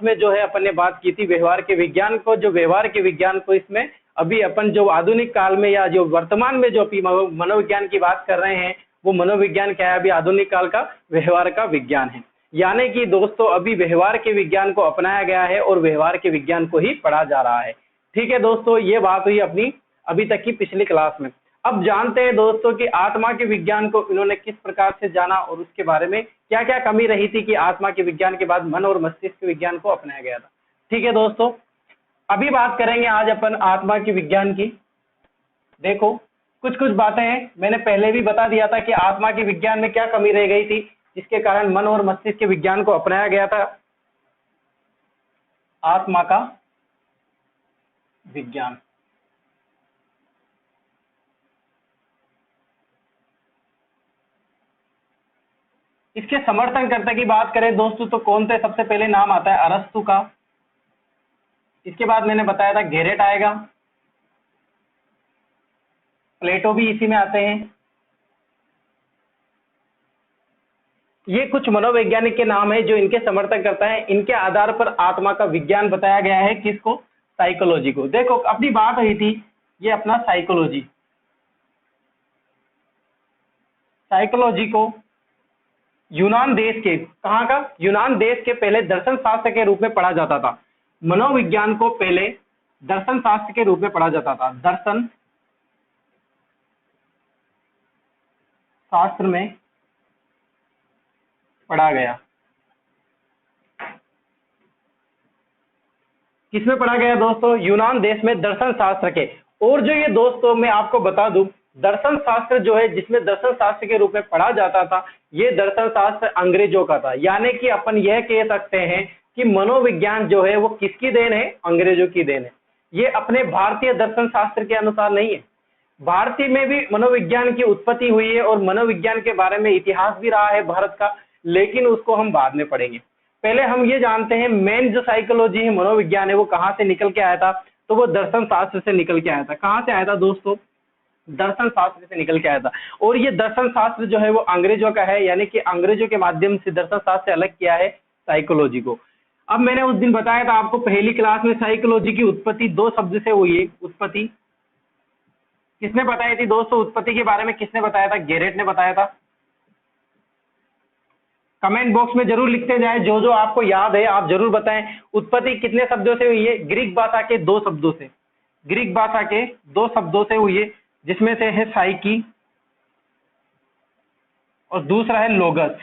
में जो है अपन ने बात की थी व्यवहार के विज्ञान को, जो व्यवहार के विज्ञान को इसमें अभी अपन जो आधुनिक काल में या जो वर्तमान में जो मनोविज्ञान की बात कर रहे हैं वो मनोविज्ञान क्या है, अभी आधुनिक काल का व्यवहार का विज्ञान है। यानी कि दोस्तों अभी व्यवहार के विज्ञान को अपनाया गया है और व्यवहार के विज्ञान को ही पढ़ा जा रहा है। ठीक है दोस्तों, ये बात हुई अपनी अभी तक की पिछली क्लास में। अब जानते हैं दोस्तों कि आत्मा के विज्ञान को इन्होंने किस प्रकार से जाना और उसके बारे में क्या क्या कमी रही थी कि आत्मा के विज्ञान के बाद मन और मस्तिष्क के विज्ञान को अपनाया गया था। ठीक है दोस्तों, अभी बात करेंगे आज अपन आत्मा के विज्ञान की। देखो कुछ कुछ बातें हैं, मैंने पहले भी बता दिया था कि आत्मा के विज्ञान में क्या कमी रह गई थी जिसके कारण मन और मस्तिष्क के विज्ञान को अपनाया गया था। आत्मा का विज्ञान, इसके समर्थनकर्ता की बात करें दोस्तों तो कौन से सबसे पहले नाम आता है, अरस्तु का। इसके बाद मैंने बताया था गेरेट आएगा, प्लेटो भी इसी में आते हैं। ये कुछ मनोवैज्ञानिक के नाम है जो इनके समर्थन करता है। इनके आधार पर आत्मा का विज्ञान बताया गया है, किसको, साइकोलॉजी को। देखो अपनी बात हुई थी ये अपना साइकोलॉजी, साइकोलॉजी को यूनान देश के, कहाँ का, यूनान देश के पहले दर्शन शास्त्र के रूप में पढ़ा जाता था। मनोविज्ञान को पहले दर्शन शास्त्र के रूप में पढ़ा जाता था, दर्शन शास्त्र में पढ़ा गया। किसमें पढ़ा गया दोस्तों, यूनान देश में दर्शन शास्त्र के। और जो ये दोस्तों मैं आपको बता दूं, दर्शन शास्त्र जो है जिसमें दर्शन शास्त्र के रूप में पढ़ा जाता था, ये दर्शन शास्त्र अंग्रेजों का था। यानी कि अपन यह कह सकते हैं कि मनोविज्ञान जो है वो किसकी देन है, अंग्रेजों की देन है। ये अपने भारतीय दर्शन शास्त्र के अनुसार नहीं है। भारतीय में भी मनोविज्ञान की उत्पत्ति हुई है और मनोविज्ञान के बारे में इतिहास भी रहा है भारत का, लेकिन उसको हम बाद में पढ़ेंगे। पहले हम ये जानते हैं मेन जो साइकोलॉजी है, मनोविज्ञान है, वो कहाँ से निकल के आया था, तो वो दर्शन शास्त्र से निकल के आया था। कहाँ से आया था दोस्तों, दर्शन शास्त्र से निकल के आया था। और ये दर्शन शास्त्र जो है वो अंग्रेजों का है, यानी कि अंग्रेजों के माध्यम से दर्शन शास्त्र से अलग किया है साइकोलॉजी को। अब मैंने उस दिन बताया था आपको पहली क्लास में, साइकोलॉजी की उत्पत्ति दो शब्द से हुई है। उत्पत्ति किसने बताई थी दोस्तों, उत्पत्ति के बारे में किसने बताया था, गेरेट ने बताया था। कमेंट बॉक्स में जरूर लिखते जाएं, जो जो आपको याद है आप जरूर बताएं। उत्पत्ति कितने शब्दों से हुई है, ग्रीक भाषा के दो शब्दों से, ग्रीक भाषा के दो शब्दों से हुई है, जिसमें से है साइकी और दूसरा है लोगस।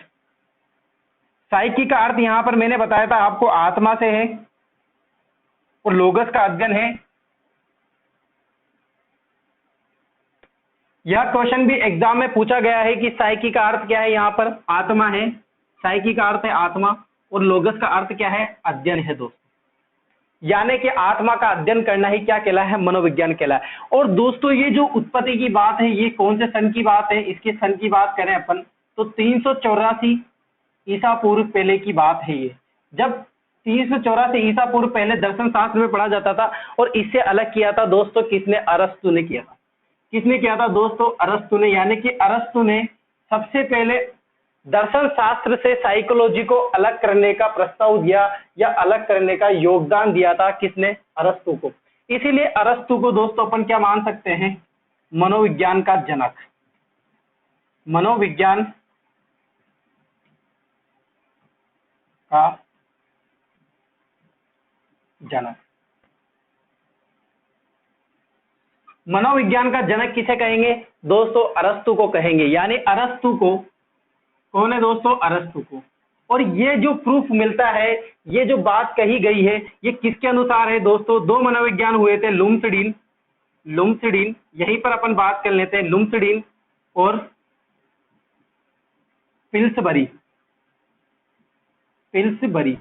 साइकी का अर्थ यहां पर मैंने बताया था आपको आत्मा से है और लोगस का अध्ययन है। यह क्वेश्चन भी एग्जाम में पूछा गया है कि साइकी का अर्थ क्या है, यहाँ पर आत्मा है, साइकी का अर्थ है आत्मा और लोगस का अर्थ क्या है, अध्ययन है दोस्तों। यानी कि आत्मा का अध्ययन करना ही क्या कहला है, मनोविज्ञान कहला है। और दोस्तों ये जो उत्पत्ति की बात है ये कौन से सन की बात है, इसके सन की बात करें अपन तो 384 ईसा पूर्व पहले की बात है ये, जब 384 ईसा पूर्व पहले दर्शन शास्त्र में पढ़ा जाता था। और इससे अलग किया था दोस्तों किसने, अरस्तु ने किया था। किसने किया था दोस्तों, अरस्तु ने। यानी कि अरस्तु ने सबसे पहले दर्शन शास्त्र से साइकोलॉजी को अलग करने का प्रस्ताव दिया या अलग करने का योगदान दिया था, किसने, अरस्तु को। इसीलिए अरस्तु को दोस्तों अपन क्या मान सकते हैं, मनोविज्ञान का जनक, मनोविज्ञान का जनक। मनोविज्ञान का जनक किसे कहेंगे दोस्तों, अरस्तु को कहेंगे। यानी अरस्तु को, कौन है दोस्तों, अरस्तु को। और ये जो प्रूफ मिलता है, ये जो बात कही गई है, ये किसके अनुसार है दोस्तों, दो मनोविज्ञान हुए थे, लुमसडीन, लुमसडीन, यहीं पर अपन बात कर लेते हैं, लुमसडीन और पिल्सबरी, पिल्सबरी,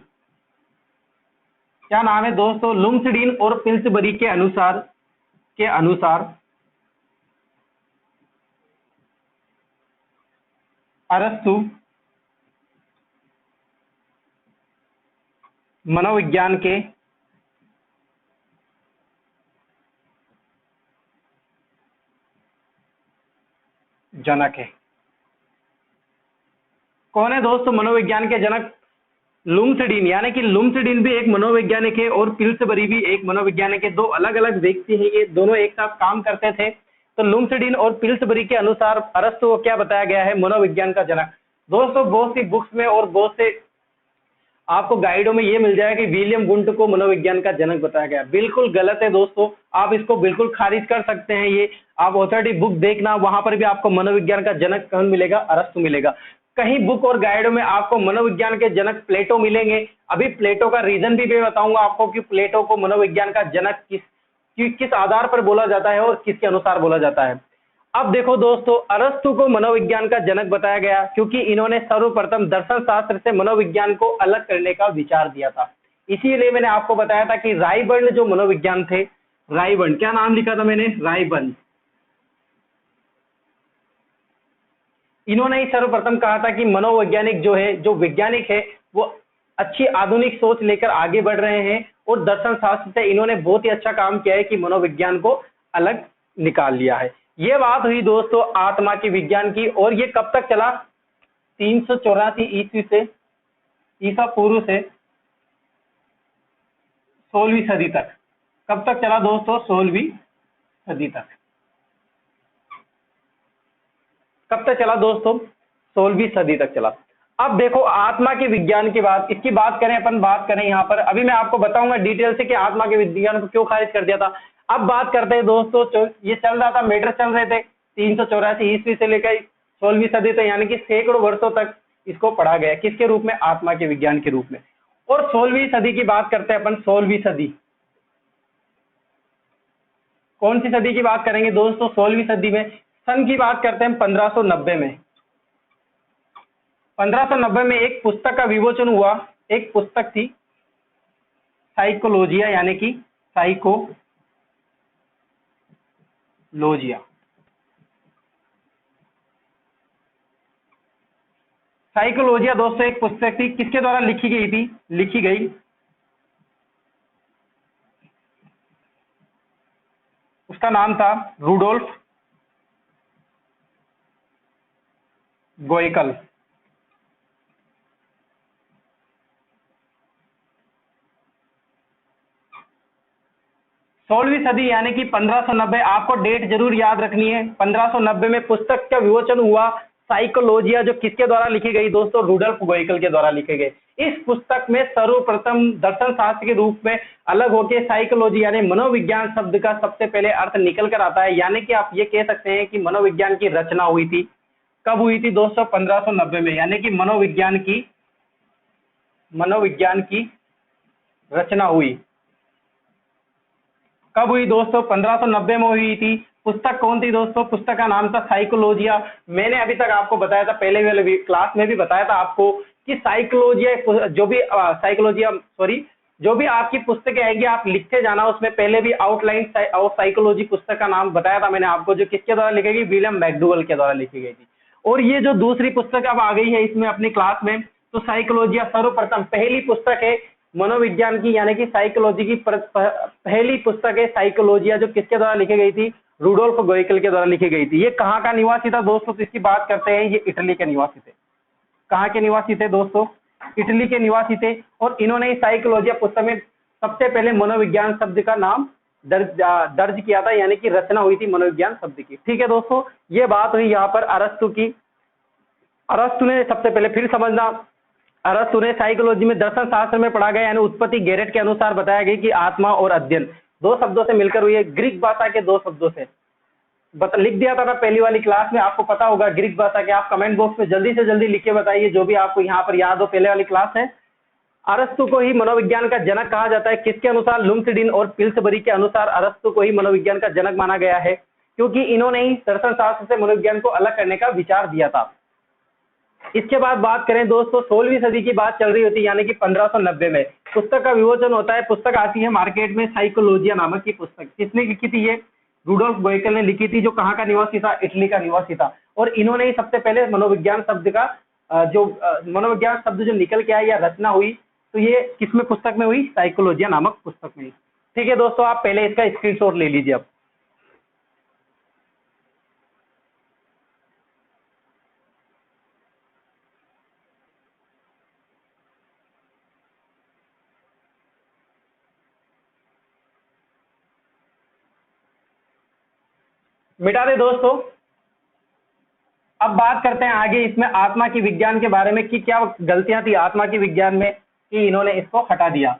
क्या नाम है दोस्तों, लुमसडीन और पिल्सबरी के अनुसार अरस्तु मनोविज्ञान के जनक है। कौन है दोस्तों मनोविज्ञान के जनक, लुम्सडीन, यानी कि लुम्सडीन भी एक मनोवैज्ञानिक है और पिल्सबरी भी एक मनोवैज्ञानिक है। दो अलग अलग व्यक्ति हैं, ये दोनों एक साथ काम करते थे। तो लुम्सडीन और पिल्सबरी के अनुसार अरस्तु को क्या बताया गया है, मनोविज्ञान का जनक। दोस्तों बहुत सी बुक्स में और बहुत से आपको गाइडों में ये मिल जाएगा कि विलियम वुंट को मनोविज्ञान का जनक बताया गया। बिल्कुल गलत है दोस्तों, आप इसको बिल्कुल खारिज कर सकते हैं। ये आप ऑथोरिटी बुक देखना, वहां पर भी आपको मनोविज्ञान का जनक कौन मिलेगा, अरस्तु मिलेगा। कहीं बुक और गाइडों में आपको मनोविज्ञान के जनक प्लेटो मिलेंगे। अभी प्लेटो का रीजन भी मैं बताऊंगा आपको कि प्लेटो को मनोविज्ञान का जनक किस आधार पर बोला जाता है और किसके अनुसार बोला जाता है। अब देखो दोस्तों, अरस्तु को मनोविज्ञान का जनक बताया गया क्योंकि इन्होंने सर्वप्रथम दर्शन शास्त्र से मनोविज्ञान को अलग करने का विचार दिया था। इसीलिए मैंने आपको बताया था कि रायबर्न जो मनोविज्ञान थे, रायबर्न, क्या नाम लिखा था मैंने, रायबर्न, इन्होंने ही सर्वप्रथम कहा था कि मनोवैज्ञानिक जो है, जो वैज्ञानिक है, वो अच्छी आधुनिक सोच लेकर आगे बढ़ रहे हैं और दर्शन शास्त्र से इन्होंने बहुत ही अच्छा काम किया है कि मनोविज्ञान को अलग निकाल लिया है। ये बात हुई दोस्तों आत्मा की विज्ञान की, और ये कब तक चला, 384 ईस्वी से, ईसा पूर्व से 16वीं सदी तक। कब तक चला दोस्तों, 16वीं सदी तक। कब तक चला दोस्तों, 16वीं सदी तक चला। अब देखो आत्मा के विज्ञान की बात, इसकी बात करें, अपन बात करें यहाँ पर, अभी मैं आपको बताऊंगा डिटेल से कि आत्मा के विज्ञान को क्यों खारिज कर दिया था। अब बात करते हैं दोस्तों, ये चल रहा था, मैटर चल रहे थे 384 ईस्वी से लेकर 16वीं सदी तक, यानी कि सैकड़ों वर्षों तक इसको पढ़ा गया, किसके रूप में, आत्मा के विज्ञान के रूप में। और 16वीं सदी की बात करते हैं अपन, 16वीं सदी, कौन सी सदी की बात करेंगे दोस्तों, 16वीं सदी में सन की बात करते हैं 1590 में। 1590 में एक पुस्तक का विमोचन हुआ, एक पुस्तक थी साइकोलॉजिया, यानी कि साइकोलॉजिया। साइकोलॉजिया दोस्तों एक पुस्तक थी, किसके द्वारा लिखी गई थी, लिखी गई, उसका नाम था रूडोल्फ गोयकल। 16वीं सदी यानी कि 1590, आपको डेट जरूर याद रखनी है। 1590 में पुस्तक का विमोचन हुआ साइकोलॉजिया, जो किसके द्वारा लिखी गई दोस्तों, रूडोल्फ गोयकल के द्वारा लिखे गए। इस पुस्तक में सर्वप्रथम दर्शन शास्त्र के रूप में अलग होकर साइकोलॉजी यानी मनोविज्ञान शब्द का सबसे पहले अर्थ निकल कर आता है, यानी कि आप ये कह सकते हैं कि मनोविज्ञान की रचना हुई थी। कब हुई थी दोस्तों, 1590 में, यानी कि मनोविज्ञान की रचना हुई। कब हुई दोस्तों, 1590 में हुई थी। पुस्तक कौन थी दोस्तों, पुस्तक का नाम था साइकोलॉजिया। मैंने अभी तक आपको बताया था, पहले वाले क्लास में भी बताया था आपको कि साइकोलॉजिया, जो भी आपकी पुस्तकें आएंगी आप लिखते जाना, उसमें पहले भी आउटलाइन ऑफ साइकोलॉजी पुस्तक का नाम बताया था मैंने आपको, जो किसके द्वारा लिखी गई, विलियम मैकडूगल के द्वारा लिखी गई थी। और ये जो दूसरी पुस्तक अब आ गई है इसमें अपनी क्लास में, तो साइकोलॉजिया सर्वप्रथम पहली पुस्तक है मनोविज्ञान की, यानी कि साइकोलॉजी की पहली पुस्तक है साइकोलॉजिया, जो किसके द्वारा लिखी गई थी, रूडोल्फ गोयकल के द्वारा लिखी गई थी। ये कहाँ का निवासी था दोस्तों, तो इसकी बात करते हैं, ये इटली के निवासी थे। कहाँ के निवासी थे दोस्तों, इटली के निवासी थे। और इन्होंने साइकोलॉजिया पुस्तक में सबसे पहले मनोविज्ञान शब्द का नाम दर्ज किया था, यानी कि रचना हुई थी मनोविज्ञान शब्द की। ठीक है दोस्तों, ये बात हुई यहाँ पर अरस्तु की। अरस्तु ने सबसे पहले, फिर समझना, अरस्तु ने साइकोलॉजी में दर्शन शास्त्र में पढ़ा गया, यानी उत्पत्ति गेरेट के अनुसार बताया गया कि आत्मा और अध्ययन दो शब्दों से मिलकर हुई है, ग्रीक भाषा के दो शब्दों से लिख दिया था ना पहली वाली क्लास में, आपको पता होगा ग्रीक भाषा के। आप कमेंट बॉक्स में जल्दी से जल्दी लिख के बताइए जो भी आपको यहाँ पर याद हो, पहले वाली क्लास है। अरस्तु को ही मनोविज्ञान का जनक कहा जाता है, किसके अनुसार, लुम्सडीन और पिल्सबरी के अनुसार अरस्तु को ही मनोविज्ञान का जनक माना गया है, क्योंकि इन्होंने ही दर्शन शास्त्र से मनोविज्ञान को अलग करने का विचार दिया था। इसके बाद बात करें दोस्तों, 16वीं सदी की बात चल रही होती है, यानी कि 1590 में पुस्तक का विमोचन होता है। पुस्तक आती है मार्केट में, साइकोलॉजिया नामक की पुस्तक। किसने लिखी थी ये, रूडोल्फ गोयकल ने लिखी थी, जो कहाँ का निवासी था, इटली का निवासी था। और इन्होंने ही सबसे पहले मनोविज्ञान शब्द का मनोविज्ञान शब्द जो निकल के आया या रचना हुई, तो ये किसमें पुस्तक में हुई, साइकोलॉजिया नामक पुस्तक में। ठीक है दोस्तों, आप पहले इसका स्क्रीनशॉट ले लीजिए। अब मिटा दे दोस्तों। अब बात करते हैं आगे इसमें आत्मा की विज्ञान के बारे में कि क्या गलतियां थी आत्मा की विज्ञान में कि इन्होंने इसको हटा दिया।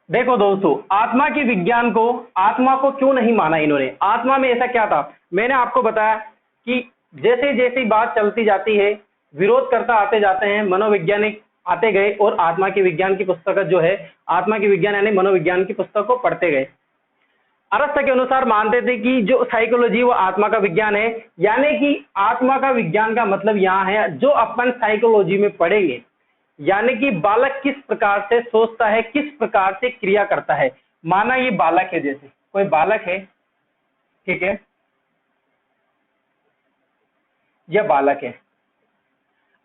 देखो दोस्तों, आत्मा को क्यों नहीं माना इन्होंने, आत्मा में ऐसा क्या था। मैंने आपको बताया कि जैसे जैसे बात चलती जाती है, विरोध करता आते जाते हैं, मनोवैज्ञानिक आते गए और आत्मा की विज्ञान की पुस्तक जो है, आत्मा की विज्ञान यानी मनोविज्ञान की पुस्तक को पढ़ते गए। अरस्ता के अनुसार मानते थे कि जो साइकोलॉजी वो आत्मा का विज्ञान है, यानी कि आत्मा का विज्ञान का मतलब यहाँ है जो अपन साइकोलॉजी में पढ़ेंगे, यानी कि बालक किस प्रकार से सोचता है, किस प्रकार से क्रिया करता है। माना ये बालक है, जैसे कोई बालक है, ठीक है, यह बालक है।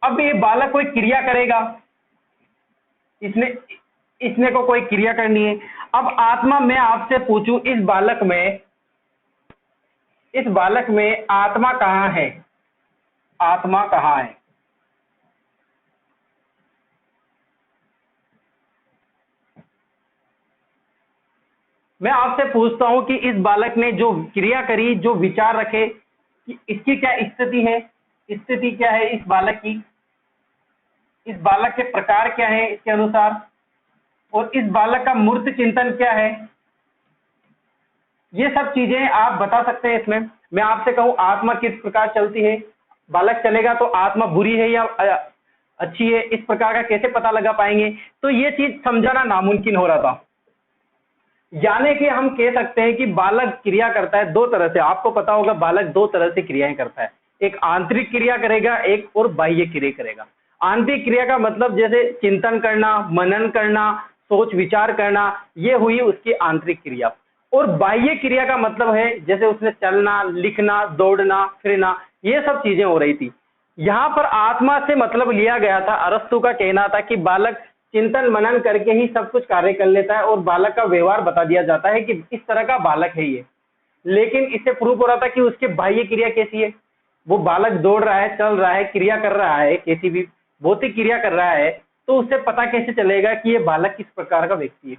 अब ये बालक कोई क्रिया करेगा, इसने इसने को कोई क्रिया करनी है। अब आत्मा, मैं आपसे पूछूं, इस बालक में आत्मा कहाँ है, आत्मा कहाँ है। मैं आपसे पूछता हूं कि इस बालक ने जो क्रिया करी, जो विचार रखे, कि इसकी क्या स्थिति है, स्थिति क्या है इस बालक की, इस बालक के प्रकार क्या है इसके अनुसार, और इस बालक का मूर्त चिंतन क्या है, ये सब चीजें आप बता सकते हैं इसमें। मैं आपसे कहूं आत्मा किस प्रकार चलती है, बालक चलेगा तो आत्मा बुरी है या अच्छी है, इस प्रकार का कैसे पता लगा पाएंगे। तो ये चीज समझाना नामुमकिन हो रहा था। यानी कि हम कह सकते हैं कि बालक क्रिया करता है दो तरह से। आपको पता होगा बालक दो तरह से क्रियाएं करता है, एक आंतरिक क्रिया करेगा, एक और बाह्य क्रिया करेगा। आंतरिक क्रिया का मतलब जैसे चिंतन करना, मनन करना, सोच विचार करना, ये हुई उसकी आंतरिक क्रिया। और बाह्य क्रिया का मतलब है जैसे उसने चलना, लिखना, दौड़ना, फिरना, ये सब चीजें हो रही थी। यहाँ पर आत्मा से मतलब लिया गया था। अरस्तु का कहना था कि बालक चिंतन मनन करके ही सब कुछ कार्य कर लेता है और बालक का व्यवहार बता दिया जाता है कि इस तरह का बालक है ये। लेकिन इससे प्रूफ हो रहा था कि उसके बाह्य क्रिया कैसी है। वो बालक दौड़ रहा है, चल रहा है, क्रिया कर रहा है, कैसी भी भौतिक क्रिया कर रहा है, तो उससे पता कैसे चलेगा कि ये बालक किस प्रकार का व्यक्ति है।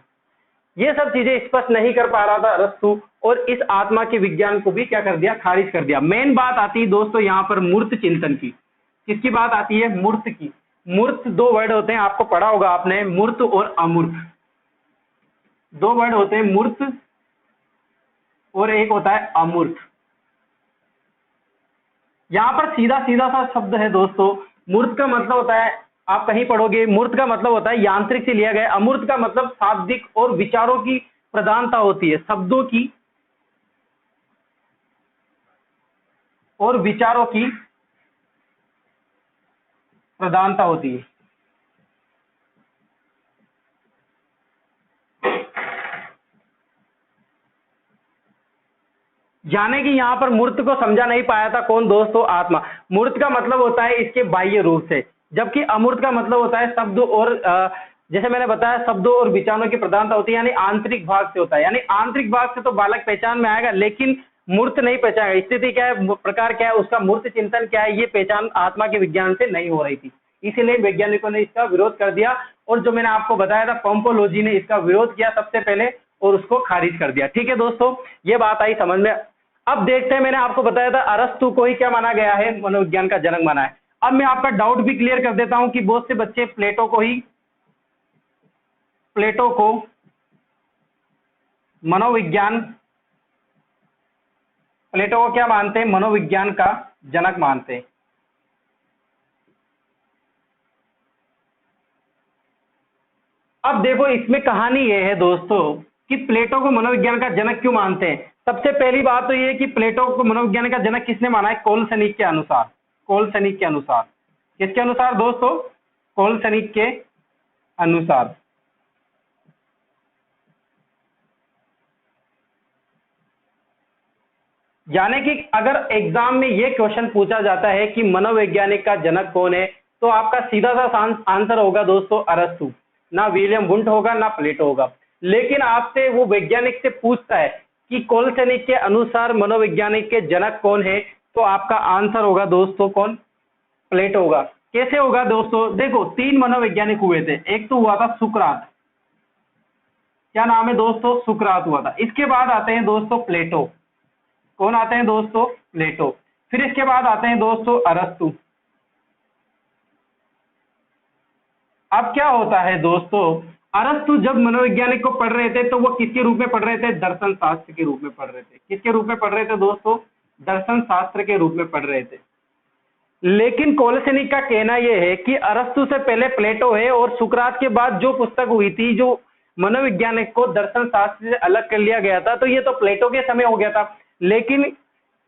ये सब चीजें स्पष्ट नहीं कर पा रहा था अरस्तु, और इस आत्मा के विज्ञान को भी क्या कर दिया, खारिज कर दिया। मेन बात आती है दोस्तों यहाँ पर मूर्त चिंतन की। किसकी बात आती है, मूर्त की। मूर्त दो वर्ड होते हैं, आपको पढ़ा होगा आपने, मूर्त और अमूर्त। दो वर्ड होते हैं, मूर्त और एक होता है अमूर्त। यहां पर सीधा सीधा सा शब्द है दोस्तों। मूर्त का मतलब होता है, आप कहीं पढ़ोगे, मूर्त का मतलब होता है यांत्रिक से लिया गया। अमूर्त का मतलब शाब्दिक और विचारों की प्रधानता होती है, शब्दों की और विचारों की प्रधानता होती है। यानी कि यहां पर मूर्त को समझा नहीं पाया था कौन दोस्तों, आत्मा। मूर्त का मतलब होता है इसके बाह्य रूप से, जबकि अमूर्त का मतलब होता है शब्द और जैसे मैंने बताया शब्दों और विचारों की प्रधानता होती है, यानी आंतरिक भाग से होता है। यानी आंतरिक भाग से तो बालक पहचान में आएगा, लेकिन मूर्त नहीं पहचानेगा। स्थिति क्या है, प्रकार क्या है, उसका मूर्त चिंतन क्या है, ये पहचान आत्मा के विज्ञान से नहीं हो रही थी। इसीलिए वैज्ञानिकों ने इसका विरोध कर दिया, और जो मैंने आपको बताया था पोम्पोलॉजी ने इसका विरोध किया सबसे पहले और उसको खारिज कर दिया। ठीक है दोस्तों, ये बात आई समझ में। अब देखते हैं, मैंने आपको बताया था अरस्तु को ही क्या माना गया है, मनोविज्ञान का जनक माना है। अब मैं आपका डाउट भी क्लियर कर देता हूं कि बहुत से बच्चे प्लेटो को मनोविज्ञान, प्लेटो को क्या मानते हैं, मनोविज्ञान का जनक मानते हैं। अब देखो इसमें कहानी ये है दोस्तों कि प्लेटो को मनोविज्ञान का जनक क्यों मानते हैं। सबसे पहली बात तो ये है कि प्लेटो को मनोविज्ञान का जनक किसने माना है, कोलसनिक के अनुसार। कोलसनिक के अनुसार, किसके अनुसार दोस्तों, कोलसनिक के अनुसार। यानी कि अगर एग्जाम में ये क्वेश्चन पूछा जाता है कि मनोवैज्ञानिक का जनक कौन है, तो आपका सीधा सा आंसर होगा दोस्तों अरस्तु। ना विलियम वुंट होगा, ना प्लेटो होगा। लेकिन आपसे वो वैज्ञानिक से पूछता है कि कोलसेनिक के अनुसार मनोवैज्ञानिक के जनक कौन है, तो आपका आंसर होगा दोस्तों कौन? प्लेटो होगा। कैसे होगा दोस्तों? देखो, 3 मनोवैज्ञानिक हुए थे। एक तो हुआ था सुकरात, क्या नाम है दोस्तों? सुकरात हुआ था। इसके बाद आते हैं दोस्तों प्लेटो। कौन आते हैं दोस्तों? प्लेटो। फिर इसके बाद आते हैं दोस्तों अरस्तु। अब क्या होता है दोस्तों, अरस्तु जब मनोवैज्ञानिक को पढ़ रहे थे तो वो किसके रूप में पढ़ रहे थे? दर्शन शास्त्र के रूप में पढ़ रहे थे। किसके रूप में पढ़ रहे थे दोस्तों? दर्शन शास्त्र के रूप में पढ़ रहे थे। लेकिन कोलसेनिक का कहना यह है कि अरस्तु से पहले प्लेटो है और सुकरात के बाद जो पुस्तक हुई थी, जो मनोवैज्ञानिक को दर्शन शास्त्र से अलग कर लिया गया था, तो ये तो प्लेटो के समय हो गया था। लेकिन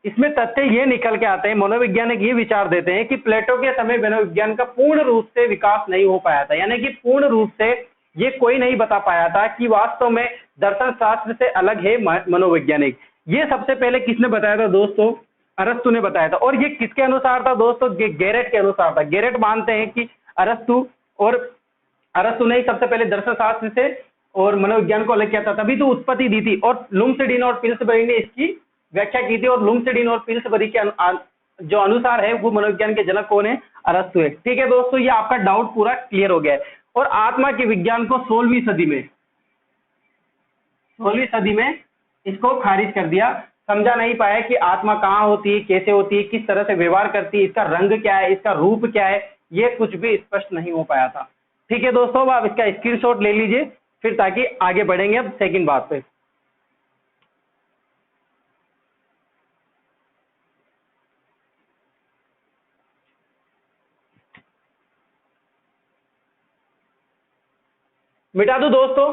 इसमें तथ्य ये निकल के आते हैं, मनोवैज्ञानिक ये विचार देते हैं कि प्लेटो के समय मनोविज्ञान का पूर्ण रूप से विकास नहीं हो पाया था, यानी कि पूर्ण रूप से ये कोई नहीं बता पाया था कि वास्तव में दर्शन शास्त्र से अलग है मनोवैज्ञानिक। ये सबसे पहले किसने बताया था दोस्तों? अरस्तु ने बताया था। और ये किसके अनुसार था दोस्तों? गेरेट के अनुसार था। गेरेट मानते हैं कि अरस्तु ने ही सबसे पहले दर्शन शास्त्र से और मनोविज्ञान को अलग किया था, तभी तो उत्पत्ति दी थी। और लुम्सडीन और पिल्सबरी ने इसकी व्याख्या की थी, और लुम्सडीन और पिल्सबरी के जो अनुसार है वो मनोविज्ञान के जनक कौन है? अरस्तु है। ठीक है दोस्तों, ये आपका डाउट पूरा क्लियर हो गया है। और आत्मा के विज्ञान को 16वीं सदी में इसको खारिज कर दिया। समझा नहीं पाया कि आत्मा कहाँ होती है, कैसे होती है, किस तरह से व्यवहार करती है, इसका रंग क्या है, इसका रूप क्या है, ये कुछ भी स्पष्ट नहीं हो पाया था। ठीक है दोस्तों, अब आप इसका स्क्रीनशॉट ले लीजिए, फिर ताकि आगे बढ़ेंगे अब सेकंड बात पे। मिटा दूं दोस्तों?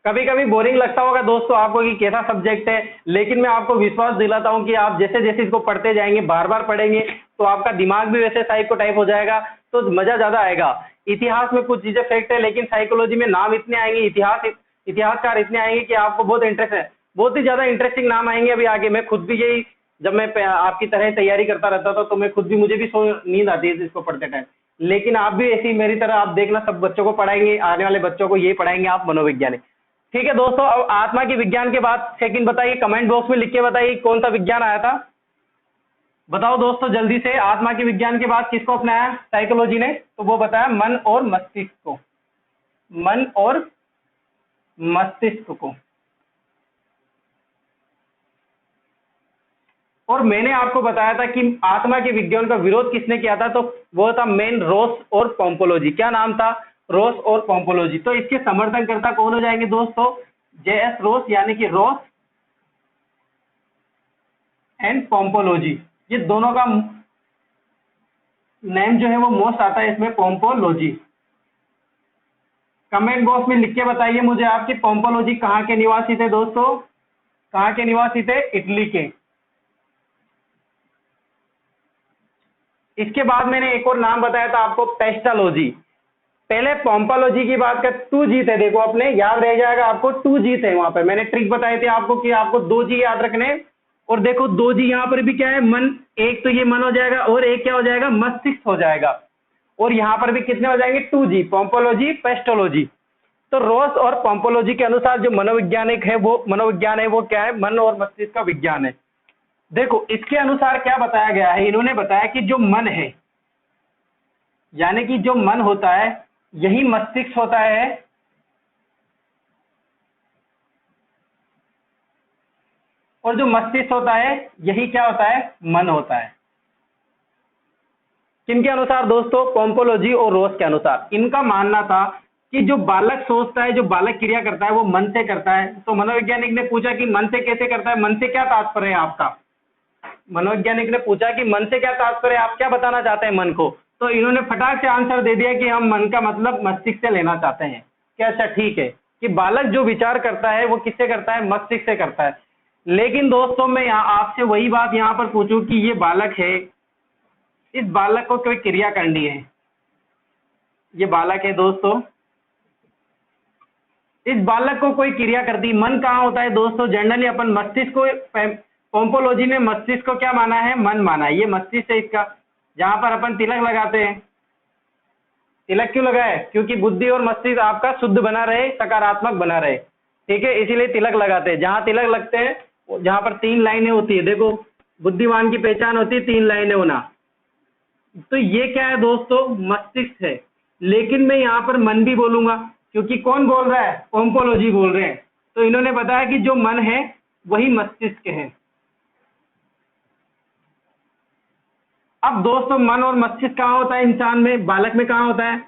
कभी कभी बोरिंग लगता होगा दोस्तों आपको कि कैसा सब्जेक्ट है, लेकिन मैं आपको विश्वास दिलाता हूं कि आप जैसे जैसे इसको पढ़ते जाएंगे, बार बार पढ़ेंगे, तो आपका दिमाग भी वैसे टाइप को टाइप हो जाएगा, तो मजा ज्यादा आएगा। इतिहास में कुछ चीजें फैक्ट है, लेकिन साइकोलॉजी में नाम इतने आएंगे, इतिहासकार इतने आएंगे कि आपको बहुत इंटरेस्ट है, बहुत ही ज्यादा इंटरेस्टिंग नाम आएंगे अभी आगे। मैं खुद भी यही, जब मैं आपकी तरह तैयारी करता रहता था, तो मैं खुद भी, मुझे भी नींद आती है इसको पढ़ते टाइम। लेकिन आप भी ऐसी मेरी तरह आप देखना, सब बच्चों को पढ़ाएंगे, आने वाले बच्चों को ये पढ़ाएंगे आप मनोवैज्ञानिक। ठीक है दोस्तों, अब आत्मा के विज्ञान के बाद सेकंड बताइए, कमेंट बॉक्स में लिख के बताइए कौन सा विज्ञान आया था। बताओ दोस्तों जल्दी से, आत्मा के विज्ञान के बाद किसको अपनाया साइकोलॉजी ने? तो वो बताया मन और मस्तिष्क को। मन और मस्तिष्क को। और मैंने आपको बताया था कि आत्मा के विज्ञान का विरोध किसने किया था, तो वो था मेन रॉस और पोम्पोलॉजी। क्या नाम था? रॉस और पोम्पोलॉजी। तो इसके समर्थनकर्ता कौन हो जाएंगे दोस्तों? जे.एस. रॉस, यानी कि रॉस एंड पोम्पोलॉजी। ये दोनों का नेम जो है वो मोस्ट आता है इसमें, पोम्पोलॉजी। कमेंट बॉक्स में लिख के बताइए मुझे आपकी पोम्पोलॉजी कहाँ के निवासी थे दोस्तों? कहाँ के निवासी थे? इटली के। इसके बाद मैंने एक और नाम बताया था आपको, पेस्टालॉजी। पहले पोम्पोलॉजी की बात कर, 2G थे, देखो अपने याद रह जाएगा आपको, 2G थे वहां पे। मैंने ट्रिक बताई थी आपको कि आपको 2G याद रखने। और देखो 2G यहाँ पर भी क्या है? मन। एक तो ये मन हो जाएगा, और एक क्या हो जाएगा? मस्तिष्क हो जाएगा। और यहाँ पर भी कितने हो जाएंगे? 2G, पोम्पोलॉजी, pestology. तो रॉस और पोम्पोलॉजी के अनुसार जो मनोविज्ञान है वो क्या है? मन और मस्तिष्क का विज्ञान है। देखो इसके अनुसार क्या बताया गया है, इन्होंने बताया कि जो मन है, यानी कि जो मन होता है यही मस्तिष्क होता है, और जो मस्तिष्क होता है यही क्या होता है? मन होता है। किनके अनुसार दोस्तों? पोम्पोलॉजी और रॉस के अनुसार। इनका मानना था कि जो बालक सोचता है, जो बालक क्रिया करता है, वो मन से करता है। तो मनोवैज्ञानिक ने पूछा कि मन से कैसे करता है, मन से क्या तात्पर्य है आपका? मनोवैज्ञानिक ने पूछा कि मन से क्या तात्पर्य है, आप क्या बताना चाहते हैं मन को? तो इन्होंने फटाक से आंसर दे दिया कि हम मन का मतलब मस्तिष्क से लेना चाहते हैं। क्या? अच्छा ठीक है, कि बालक जो विचार करता है वो किससे करता है? मस्तिष्क से करता है। लेकिन दोस्तों मैं आपसे वही बात यहाँ पर पूछूं कि ये बालक है, इस बालक को कोई क्रिया करनी है, ये बालक है दोस्तों, इस बालक को कोई क्रिया करती, मन कहाँ होता है दोस्तों, जनरली अपन मस्तिष्क को, पोम्पोलॉजी ने मस्तिष्क को क्या माना है, मन माना है। ये मस्तिष्क है इसका, जहां पर अपन तिलक लगाते हैं। तिलक क्यों लगाए, क्योंकि बुद्धि और मस्तिष्क आपका शुद्ध बना रहे, सकारात्मक बना रहे, ठीक है, इसीलिए तिलक लगाते हैं। जहां तिलक लगते हैं जहां पर 3 लाइनें होती है, देखो बुद्धिमान की पहचान होती है 3 लाइनें होना, तो ये क्या है दोस्तों, मस्तिष्क है। लेकिन मैं यहाँ पर मन भी बोलूंगा, क्योंकि कौन बोल रहा है, पोम्पोलॉजी बोल रहे हैं, तो इन्होंने बताया कि जो मन है वही मस्तिष्क है। अब दोस्तों मन और मस्तिष्क कहाँ होता है इंसान में, बालक में कहाँ होता है,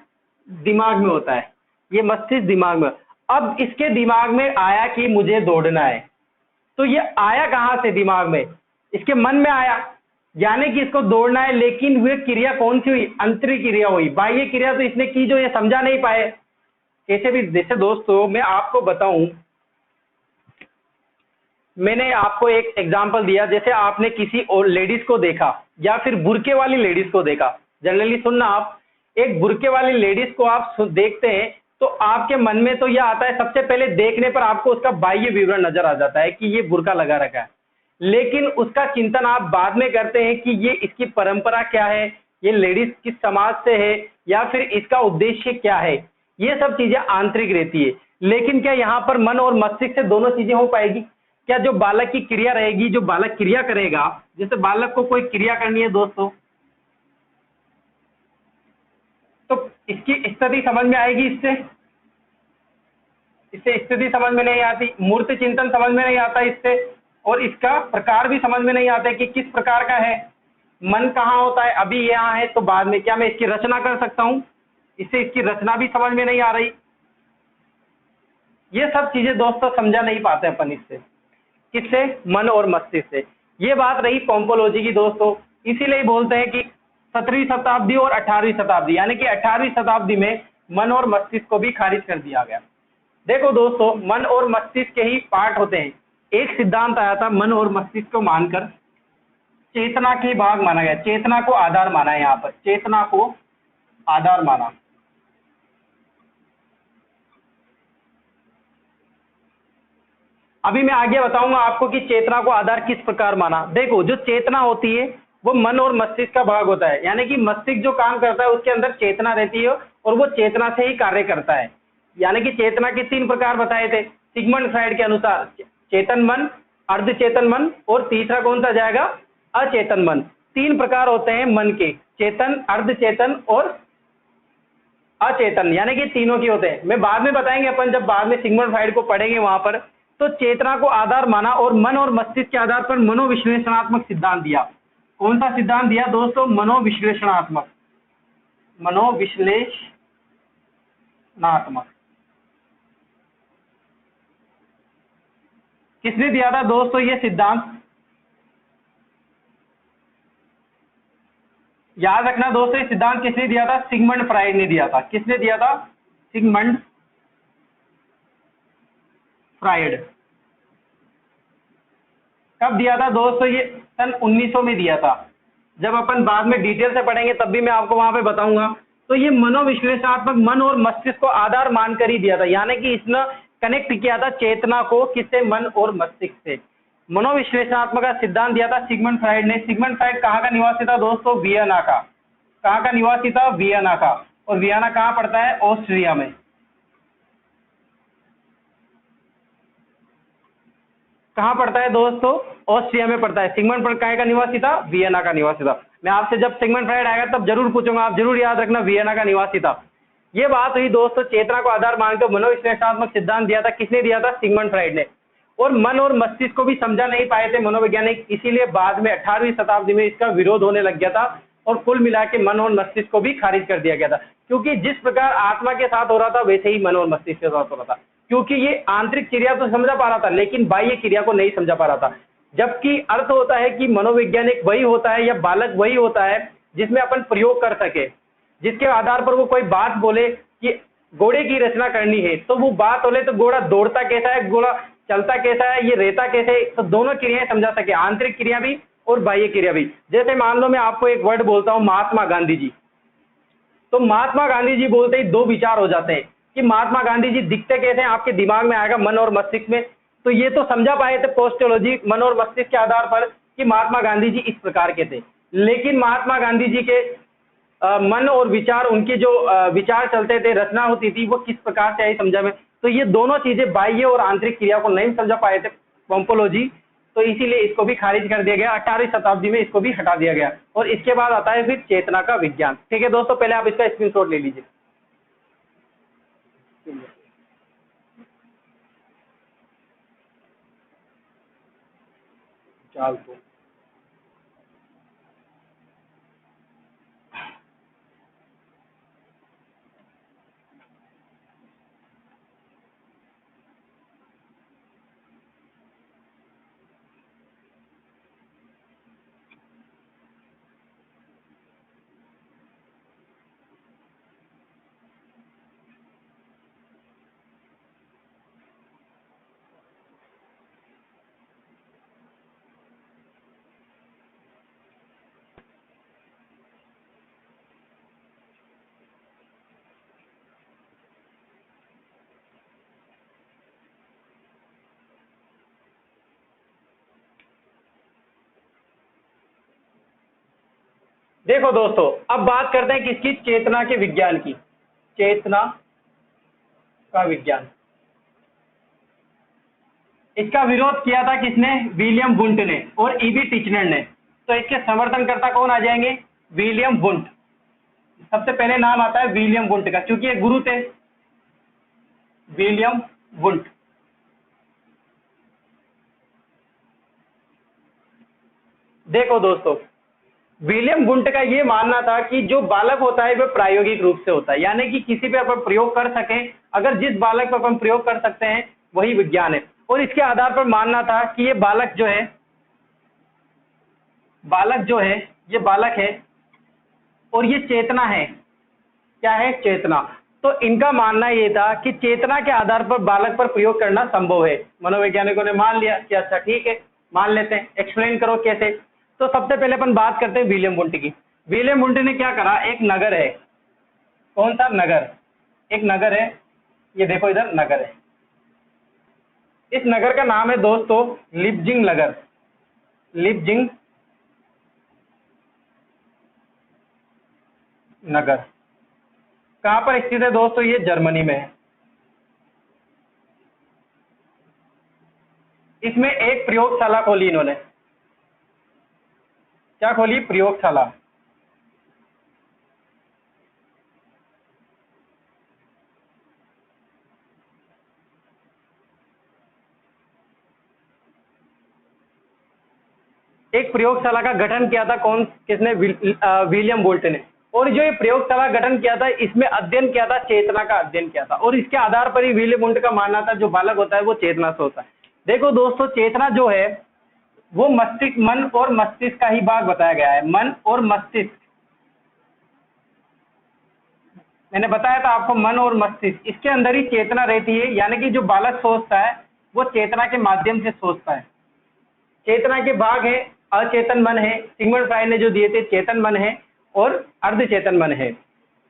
दिमाग में होता है। ये मस्तिष्क दिमाग में। अब इसके दिमाग में आया कि मुझे दौड़ना है, तो ये आया कहाँ से, दिमाग में, इसके मन में आया, यानी कि इसको दौड़ना है। लेकिन वह क्रिया कौन सी हुई, अंतरिक क्रिया हुई, बाह्य क्रिया तो इसने की जो ये समझा नहीं पाए। कैसे भी, जैसे दोस्तों मैं आपको बताऊं, मैंने आपको एक एग्जांपल दिया, जैसे आपने किसी और लेडीज को देखा या फिर बुरके वाली लेडीज को देखा। जनरली सुनना, आप एक बुरके वाली लेडीज को आप देखते हैं तो आपके मन में तो यह आता है, सबसे पहले देखने पर आपको उसका बाह्य विवरण नजर आ जाता है कि ये बुरका लगा रखा है, लेकिन उसका चिंतन आप बाद में करते हैं कि ये इसकी परंपरा क्या है, ये लेडीज किस समाज से है, या फिर इसका उद्देश्य क्या है। ये सब चीजें आंतरिक रहती है। लेकिन क्या यहाँ पर मन और मस्तिष्क से दोनों चीजें हो पाएगी, क्या जो बालक की क्रिया रहेगी, जो बालक क्रिया करेगा, जैसे बालक को कोई क्रिया करनी है दोस्तों, तो इसकी स्थिति समझ में आएगी, इससे स्थिति समझ में नहीं आती, मूर्ति चिंतन समझ में नहीं आता इससे, और इसका प्रकार भी समझ में नहीं आता कि किस प्रकार का है, मन कहाँ होता है, अभी यहाँ है तो बाद में क्या मैं इसकी रचना कर सकता हूँ, इससे इसकी रचना भी समझ में नहीं आ रही। ये सब चीजें दोस्तों समझा नहीं पाते अपन इससे, किससे, मन और मस्तिष्क से। ये बात रही पोम्पोलॉजी की दोस्तों। इसीलिए बोलते हैं कि 17वीं शताब्दी और 18वीं शताब्दी, यानी कि 18वीं शताब्दी में मन और मस्तिष्क को भी खारिज कर दिया गया। देखो दोस्तों, मन और मस्तिष्क के ही पार्ट होते हैं। एक सिद्धांत आया था, मन और मस्तिष्क को मानकर चेतना के भाग माना गया, चेतना को आधार माना है, यहाँ पर चेतना को आधार माना। अभी मैं आगे बताऊंगा आपको कि चेतना को आधार किस प्रकार माना। देखो, जो चेतना होती है वो मन और मस्तिष्क का भाग होता है, यानी कि मस्तिष्क जो काम करता है उसके अंदर चेतना रहती है और वो चेतना से ही कार्य करता है। यानी कि चेतना के 3 प्रकार बताए थे सिगमंड फ्राइड के अनुसार, चेतन मन, अर्धचेतन मन और तीसरा कौन सा जाएगा, अचेतन मन। 3 प्रकार होते हैं मन के, चेतन, अर्धचेतन और अचेतन, यानी कि तीनों के होते हैं। मैं बाद में बताएंगे अपन, जब बाद में सिगमंड फ्राइड को पढ़ेंगे वहां पर। तो चेतना को आधार माना और मन और मस्तिष्क के आधार पर मनोविश्लेषणात्मक सिद्धांत दिया। कौन सा सिद्धांत दिया दोस्तों, मनोविश्लेषणात्मक, मनोविश्लेषणात्मक। किसने दिया था दोस्तों ये सिद्धांत, याद रखना दोस्तों, ये सिद्धांत किसने दिया था, सिगमंड फ्राइड ने दिया था। किसने दिया था, सिगमंड फ्राइड। कब दिया था दोस्तों, ये सन 1900 में दिया था। जब अपन बाद में डिटेल से पढ़ेंगे तब भी मैं आपको वहां पे बताऊंगा। तो ये मनोविश्लेषणात्मक, मन और मस्तिष्क को आधार मानकर ही दिया था, यानी कि इसने कनेक्ट किया था चेतना को किससे, मन और मस्तिष्क से। मनोविश्लेषणात्मक का सिद्धांत दिया था सिगमंड फ्राइड ने। सिगमंड फ्राइड कहाँ का निवासी था दोस्तों, वियना का। कहाँ का निवासी था, वियना का। और वियना कहाँ पड़ता है, ऑस्ट्रिया में। कहाँ पड़ता है दोस्तों, ऑस्ट्रिया में पड़ता है। सिगमंड फ्राइड कहाँ का निवासी था, वियना का निवासी था। मैं आपसे जब सिगमंड फ्राइड आएगा तब जरूर पूछूंगा, आप जरूर याद रखना वियना का निवासी था। ये बात हुई दोस्तों, चेतना को आधार मानकर मनोविश्लेषणात्मक सिद्धांत दिया था। किसने दिया था, सिगमंड फ्राइड ने। और मन और मस्तिष्क को भी समझा नहीं पाए थे मनोवैज्ञानिक, इसीलिए बाद में 18वीं शताब्दी में इसका विरोध होने लग गया था और कुल मिला के मन और मस्तिष्क को भी खारिज कर दिया गया था। क्योंकि जिस प्रकार आत्मा के साथ हो रहा था वैसे ही मन और मस्तिष्क के साथ हो रहा था, क्योंकि ये आंतरिक क्रिया तो समझा पा रहा था लेकिन बाह्य क्रिया को नहीं समझा पा रहा था। जबकि अर्थ होता है कि मनोवैज्ञानिक वही होता है या बालक वही होता है जिसमें अपन प्रयोग कर सके, जिसके आधार पर वो कोई बात बोले कि घोड़े की रचना करनी है, तो वो बात बोले तो घोड़ा दौड़ता कैसा है, घोड़ा चलता कैसा है, ये रहता कैसे है, तो दोनों क्रियाएं समझा सके, आंतरिक क्रिया भी और बाह्य क्रिया भी। जैसे मान लो मैं आपको एक वर्ड बोलता हूँ महात्मा गांधी जी, तो महात्मा गांधी जी बोलते ही दो विचार हो जाते हैं कि महात्मा गांधी जी दिखते कैसे हैं, आपके दिमाग में आएगा मन और मस्तिष्क में। तो ये तो समझा पाए थे पोस्टोलॉजी मन और मस्तिष्क के आधार पर कि महात्मा गांधी जी इस प्रकार के थे। लेकिन महात्मा गांधी जी के मन और विचार, उनके जो विचार चलते थे, रचना होती थी, वो किस प्रकार से आई समझा में। तो ये दोनों चीजें बाह्य और आंतरिक क्रिया को नहीं समझा पाए थे पोम्पोलॉजी, तो इसीलिए इसको भी खारिज कर दिया गया। 18वीं शताब्दी में इसको भी हटा दिया गया। और इसके बाद आता है फिर चेतना का विज्ञान। ठीक है दोस्तों, पहले आप इसका स्क्रीनशॉट ले लीजिए। चाल तो देखो दोस्तों, अब बात करते हैं किसकी, चेतना के विज्ञान की। चेतना का विज्ञान, इसका विरोध किया था किसने, विलियम वुंट ने और ईबी टिचनर ने। तो इसके समर्थनकर्ता कौन आ जाएंगे, विलियम वुंट। सबसे पहले नाम आता है विलियम वुंट का, क्योंकि ये गुरु थे, विलियम वुंट। देखो दोस्तों, विलियम वुंट का ये मानना था कि जो बालक होता है वह प्रायोगिक रूप से होता है, यानी कि किसी पे अपन प्रयोग कर सके, अगर जिस बालक पर अपन प्रयोग कर सकते हैं वही विज्ञान है। और इसके आधार पर मानना था कि ये बालक जो है, ये बालक है और ये चेतना है। क्या है, चेतना। तो इनका मानना ये था कि चेतना के आधार पर बालक पर प्रयोग करना संभव है। मनोवैज्ञानिकों ने मान लिया कि अच्छा ठीक है, मान लेते हैं, एक्सप्लेन करो कैसे। तो सबसे पहले अपन बात करते हैं विलियम वुंट की। विलियम वुंट ने क्या करा, एक नगर है, कौन सा नगर, एक नगर है, ये देखो इधर नगर है। इस नगर का नाम है दोस्तों लिपजिंग नगर। लिपजिंग नगर कहां पर स्थित है दोस्तों, ये जर्मनी में है। इसमें एक प्रयोगशाला खोली इन्होंने। क्या खोली, प्रयोगशाला। एक प्रयोगशाला का गठन किया था, कौन, किसने, विलियम वुंट ने। और जो ये प्रयोगशाला गठन किया था, इसमें अध्ययन किया था, चेतना का अध्ययन किया था। और इसके आधार पर ही विलियम वुंट का मानना था जो बालक होता है वो चेतना से होता है। देखो दोस्तों, चेतना जो है वो मस्तिष्क, मन और मस्तिष्क का ही भाग बताया गया है, मन और मस्तिष्क। मैंने बताया था आपको, मन और मस्तिष्क, इसके अंदर ही चेतना रहती है। यानी कि जो बालक सोचता है वो चेतना के माध्यम से सोचता है। चेतना के भाग है, अचेतन मन है, सिगमंड फ्राइड ने जो दिए थे, चेतन मन है और अर्धचेतन मन है।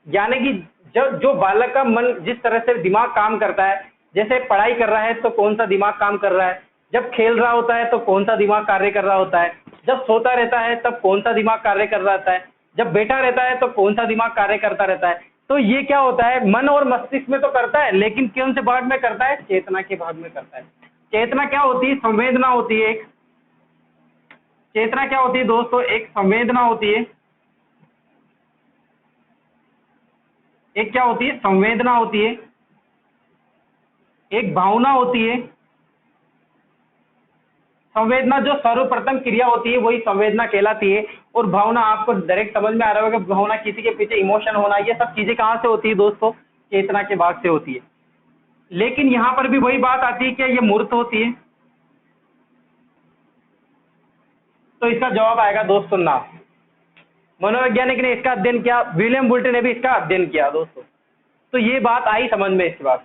यानी कि जो बालक का मन, जिस तरह से दिमाग काम करता है, जैसे पढ़ाई कर रहा है तो कौन सा दिमाग काम कर रहा है, जब खेल रहा होता है तो कौन सा दिमाग कार्य कर रहा होता है, जब सोता रहता है तब कौन सा दिमाग कार्य कर रहा होता है, जब बैठा रहता है तो कौन सा दिमाग कार्य करता रहता है। तो ये क्या होता है, मन और मस्तिष्क में तो करता है, लेकिन कौन से भाग में करता है, चेतना के भाग में करता है। चेतना क्या होती है, संवेदना होती है। चेतना क्या होती है दोस्तों, एक संवेदना होती है। एक क्या होती है, संवेदना होती है, एक भावना होती है। संवेदना जो सर्वप्रथम क्रिया होती है वही संवेदना कहलाती है। और भावना, आपको डायरेक्ट समझ में आ रहा होगा, भावना किसी के पीछे इमोशन होना, ये सब चीजें कहां से होती है दोस्तों, चेतना के भाग से होती है। लेकिन यहां पर भी वही बात आती है, क्या ये मूर्त होती है, तो इसका जवाब आएगा दोस्तों ना। मनोवैज्ञानिक ने इसका अध्ययन किया, विलियम वुंट ने भी इसका अध्ययन किया दोस्तों। तो ये बात आई समझ में इसके बाद।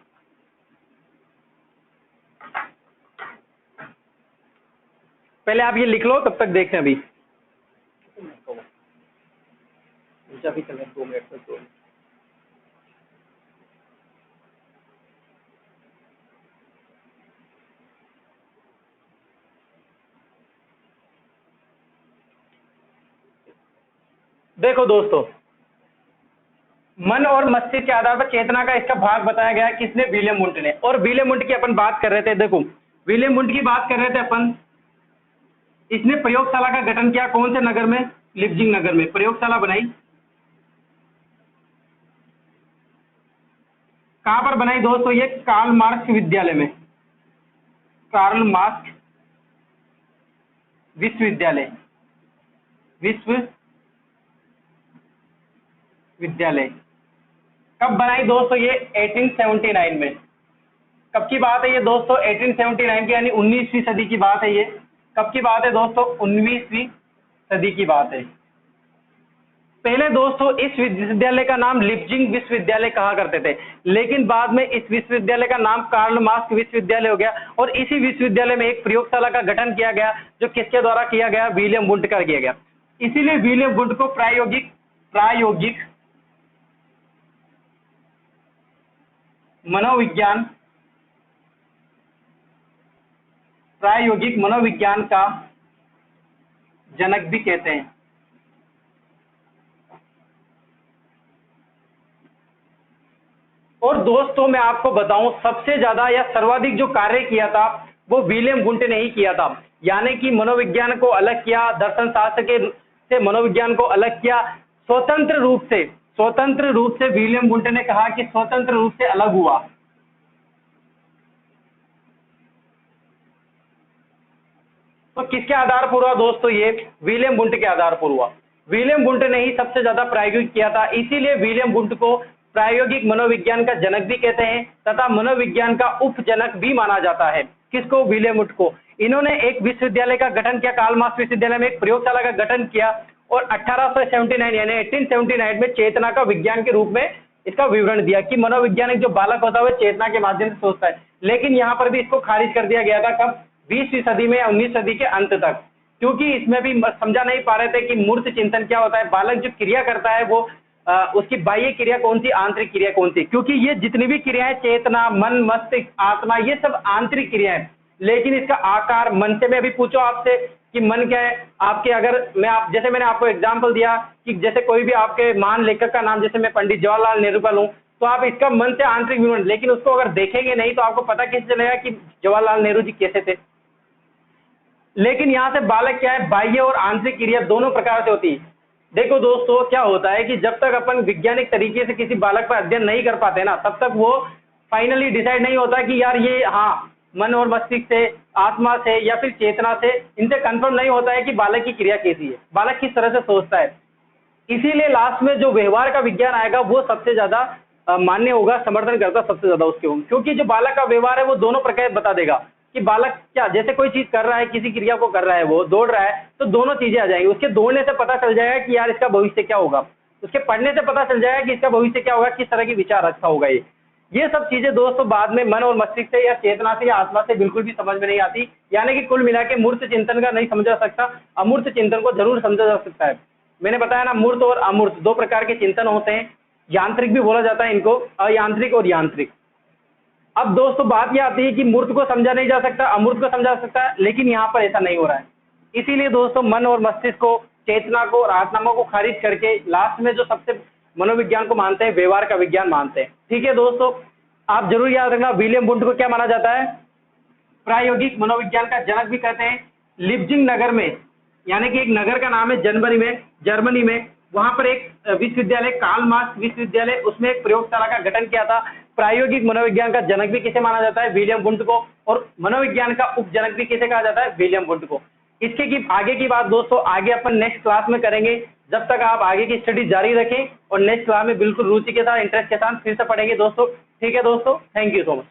पहले आप ये लिख लो, तब तक देखते हैं अभी। अच्छा अभी चल रहा है 2 मिनट तक 2 मिनट। देखो दोस्तों, मन और मस्तिष्क के आधार पर चेतना का इसका भाग बताया गया है किसने, विलियम वुंट ने। और विलियम वुंट की अपन बात कर रहे थे, देखो विलियम वुंट की बात कर रहे थे अपन, इसने प्रयोगशाला का गठन किया कौन से नगर में, लिप्जिंग नगर में प्रयोगशाला बनाई। कहां पर बनाई दोस्तों, ये कार्ल मार्क्स विद्यालय में, कार्ल मार्क्स विश्वविद्यालय, विश्वविद्यालय। कब बनाई दोस्तों, ये 1879 में। कब की बात है ये दोस्तों, 1879 की, यानी 19वीं सदी की बात है ये। कब की बात है दोस्तों, 19वीं सदी की बात है। पहले दोस्तों इस विश्वविद्यालय का नाम लिप्जिंग विश्वविद्यालय कहा करते थे, लेकिन बाद में इस विश्वविद्यालय का नाम कार्ल मार्क्स विश्वविद्यालय हो गया। और इसी विश्वविद्यालय में एक प्रयोगशाला का गठन किया गया, जो किसके द्वारा किया गया, विलियम वुंट का किया गया। इसीलिए विलियम वुंट को प्रायोगिक मनोविज्ञान का जनक भी कहते हैं। और दोस्तों मैं आपको बताऊं, सबसे ज्यादा या सर्वाधिक जो कार्य किया था वो विलियम वुंट ने ही किया था। यानी कि मनोविज्ञान को अलग किया, दर्शन शास्त्र के से मनोविज्ञान को अलग किया, स्वतंत्र रूप से विलियम वुंट ने कहा कि स्वतंत्र रूप से अलग हुआ। तो किसके आधार पर हुआ दोस्तों, ये विलियम वुंट के आधार पर हुआ। विलियम वुंट ने ही सबसे ज्यादा प्रायोगिक किया था, इसीलिए विलियम वुंट को प्रायोगिक मनोविज्ञान का जनक भी कहते हैं तथा मनोविज्ञान का उपजनक भी माना जाता है। किसको, विलियम वुंट को। इन्होंने एक विश्वविद्यालय का गठन किया, कार्ल मार्क्स विश्वविद्यालय में एक प्रयोगशाला का गठन किया और 1879 यानी 1879 में चेतना का विज्ञान के रूप में इसका विवरण दिया कि मनोवैज्ञानिक जो बालक होता है वह चेतना के माध्यम से सोचता है। लेकिन यहाँ पर भी इसको खारिज कर दिया गया था, कब, 20वीं सदी में या 19वीं सदी के अंत तक, क्योंकि इसमें भी समझा नहीं पा रहे थे कि मूर्त चिंतन क्या होता है, बालक जो क्रिया करता है वो उसकी बाह्य क्रिया कौन सी, आंतरिक क्रिया कौन सी। क्योंकि ये जितनी भी क्रियाएं, चेतना, मन, मस्तिष्क, आत्मा, ये सब आंतरिक क्रियाएं, लेकिन इसका आकार मन से। मैं अभी पूछो आपसे कि मन क्या है आपके, अगर जैसे मैंने आपको एग्जाम्पल दिया कि जैसे कोई भी आपके महान लेखक का नाम, जैसे मैं पंडित जवाहरलाल नेहरू का लूं, तो आप इसका मन से आंतरिक विवरण, लेकिन उसको अगर देखेंगे नहीं तो आपको पता कैसे चलेगा कि जवाहरलाल नेहरू जी कैसे थे। लेकिन यहाँ से बालक क्या है, बाह्य और आंतरिक क्रिया दोनों प्रकार से होती है। देखो दोस्तों क्या होता है कि जब तक अपन वैज्ञानिक तरीके से किसी बालक पर अध्ययन नहीं कर पाते ना, तब तक वो फाइनली डिसाइड नहीं होता कि यार ये, हाँ, मन और मस्तिष्क से, आत्मा से या फिर चेतना से, इनसे कंफर्म नहीं होता है कि बालक की क्रिया कैसी है, बालक किस तरह से सोचता है। इसीलिए लास्ट में जो व्यवहार का विज्ञान आएगा वो सबसे ज्यादा मान्य होगा, समर्थन करता सबसे ज्यादा उसके होंगे, क्योंकि जो बालक का व्यवहार है वो दोनों प्रकार बता देगा कि बालक क्या, जैसे कोई चीज कर रहा है, किसी क्रिया को कर रहा है, वो दौड़ रहा है, तो दोनों चीजें आ जाएंगी। उसके दौड़ने से पता चल जाएगा कि यार इसका भविष्य क्या होगा, उसके पढ़ने से पता चल जाएगा कि इसका भविष्य क्या होगा, किस तरह की विचार रखा होगा। ये सब चीजें दोस्तों बाद में मन और मस्तिष्क से या चेतना से या आत्मा से बिल्कुल भी समझ में नहीं आती। यानी कि कुल मिला के मूर्त चिंतन का नहीं समझा सकता, अमूर्त चिंतन को जरूर समझा जा सकता है। मैंने बताया ना, मूर्त और अमूर्त दो प्रकार के चिंतन होते हैं, यांत्रिक भी बोला जाता है इनको, अयांत्रिक और यांत्रिक। अब दोस्तों बात यह आती है कि मूर्त को समझा नहीं जा सकता, अमूर्त को समझा सकता है, लेकिन यहाँ पर ऐसा नहीं हो रहा है। इसीलिए दोस्तों मन और मस्तिष्क को, चेतना को और आत्मा को खारिज करके लास्ट में जो सबसे मनोविज्ञान को मानते हैं, व्यवहार का विज्ञान मानते हैं। ठीक है दोस्तों, आप जरूर याद रखना, विलियम वुंट को क्या माना जाता है, प्रायोगिक मनोविज्ञान का जनक भी कहते हैं। लिप्जिंग नगर में, यानी कि एक नगर का नाम है जर्मनी में, वहां पर एक विश्वविद्यालय, कार्ल मार्क्स विश्वविद्यालय, उसमें एक प्रयोगशाला का गठन किया था। प्रायोगिक मनोविज्ञान का जनक भी किसे माना जाता है, विलियम वुंट को, और मनोविज्ञान का उपजनक भी किसे कहा जाता है, विलियम वुंट को। इसके की आगे की बात दोस्तों आगे अपन नेक्स्ट क्लास में करेंगे। जब तक आप आगे की स्टडी जारी रखें और नेक्स्ट क्लास में बिल्कुल रुचि के साथ, इंटरेस्ट के साथ फिर से पढ़ेंगे दोस्तों। ठीक है दोस्तों, थैंक यू सो मच।